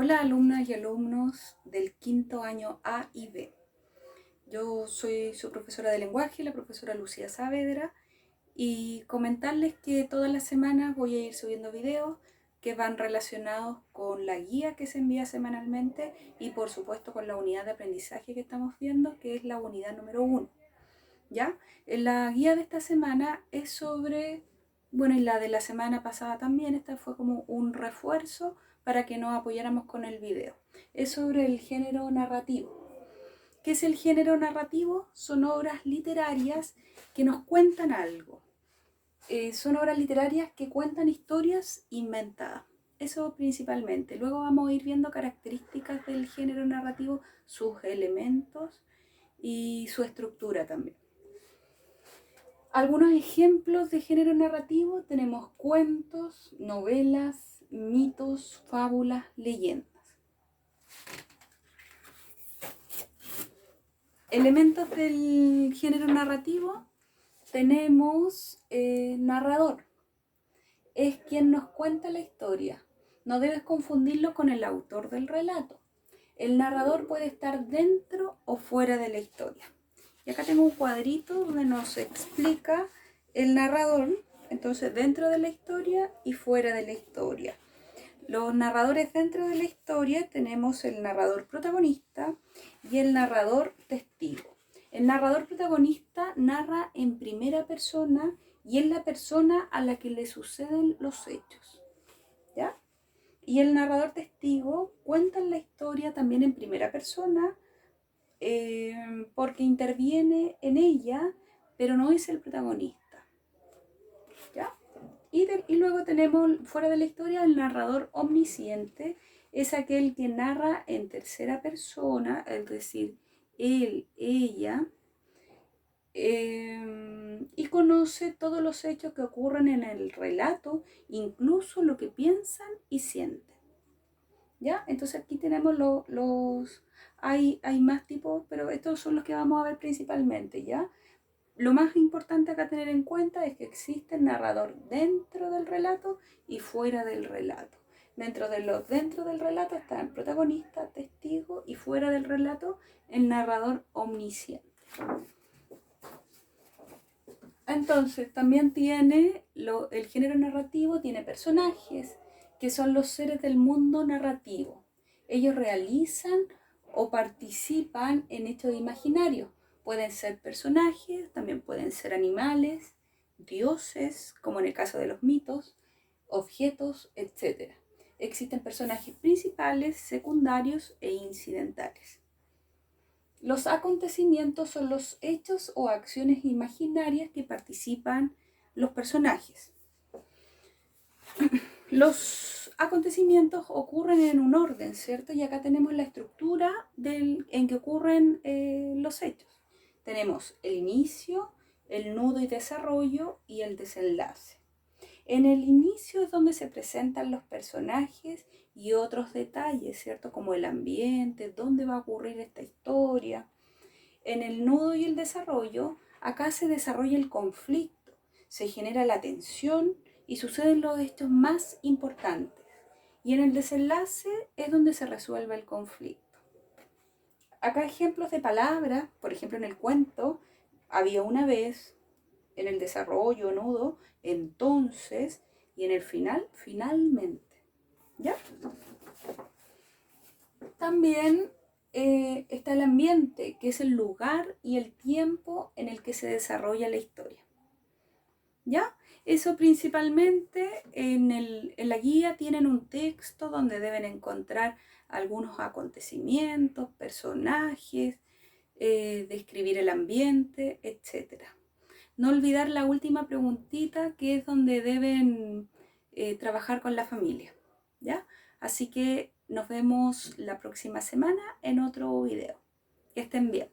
Hola alumnas y alumnos del quinto año A y B. Yo soy su profesora de lenguaje, la profesora Lucía Saavedra, y comentarles que todas las semanas voy a ir subiendo videos que van relacionados con la guía que se envía semanalmente y por supuesto con la unidad de aprendizaje que estamos viendo, que es la unidad número 1. ¿Ya? La guía de esta semana es sobre, bueno, y la de la semana pasada también, esta fue como un refuerzo para que nos apoyáramos con el video. Es sobre el género narrativo. ¿Qué es el género narrativo? Son obras literarias que nos cuentan algo. Son obras literarias que cuentan historias inventadas. Eso principalmente. Luego vamos a ir viendo características del género narrativo, sus elementos y su estructura también. Algunos ejemplos de género narrativo tenemos cuentos, novelas, mitos, fábulas, leyendas. Elementos del género narrativo tenemos narrador. Es quien nos cuenta la historia. No debes confundirlo con el autor del relato. El narrador puede estar dentro o fuera de la historia. Y acá tengo un cuadrito donde nos explica el narrador, entonces dentro de la historia y fuera de la historia. Los narradores dentro de la historia tenemos el narrador protagonista y el narrador testigo. El narrador protagonista narra en primera persona y es la persona a la que le suceden los hechos, ¿ya? Y el narrador testigo cuenta la historia también en primera persona, porque interviene en ella, pero no es el protagonista, ¿ya? Y luego tenemos fuera de la historia el narrador omnisciente, es aquel que narra en tercera persona, es decir, él, ella, y conoce todos los hechos que ocurren en el relato, incluso lo que piensan y sienten. ¿Ya? Entonces aquí tenemos hay más tipos, pero estos son los que vamos a ver principalmente, ¿ya? Lo más importante acá a tener en cuenta es que existe el narrador dentro del relato y fuera del relato. Dentro del relato está el protagonista, testigo, y fuera del relato el narrador omnisciente. Entonces, también tiene el género narrativo, tiene personajes, que son los seres del mundo narrativo. Ellos realizan o participan en hechos imaginarios. Pueden ser personajes, también pueden ser animales, dioses, como en el caso de los mitos, objetos, etc. Existen personajes principales, secundarios e incidentales. Los acontecimientos son los hechos o acciones imaginarias que participan los personajes. Los acontecimientos ocurren en un orden, ¿cierto? Y acá tenemos la estructura en que ocurren los hechos. Tenemos el inicio, el nudo y desarrollo y el desenlace. En el inicio es donde se presentan los personajes y otros detalles, ¿cierto? Como el ambiente, dónde va a ocurrir esta historia. En el nudo y el desarrollo, acá se desarrolla el conflicto, se genera la tensión y suceden los hechos más importantes. Y en el desenlace es donde se resuelve el conflicto. Acá ejemplos de palabras, por ejemplo en el cuento, había una vez, en el desarrollo, nudo, entonces, y en el final, finalmente. ¿Ya? También está el ambiente, que es el lugar y el tiempo en el que se desarrolla la historia. ¿Ya? Eso principalmente en la guía tienen un texto donde deben encontrar algunos acontecimientos, personajes, describir el ambiente, etc. No olvidar la última preguntita, que es donde deben trabajar con la familia, ¿ya? Así que nos vemos la próxima semana en otro video. Que estén bien.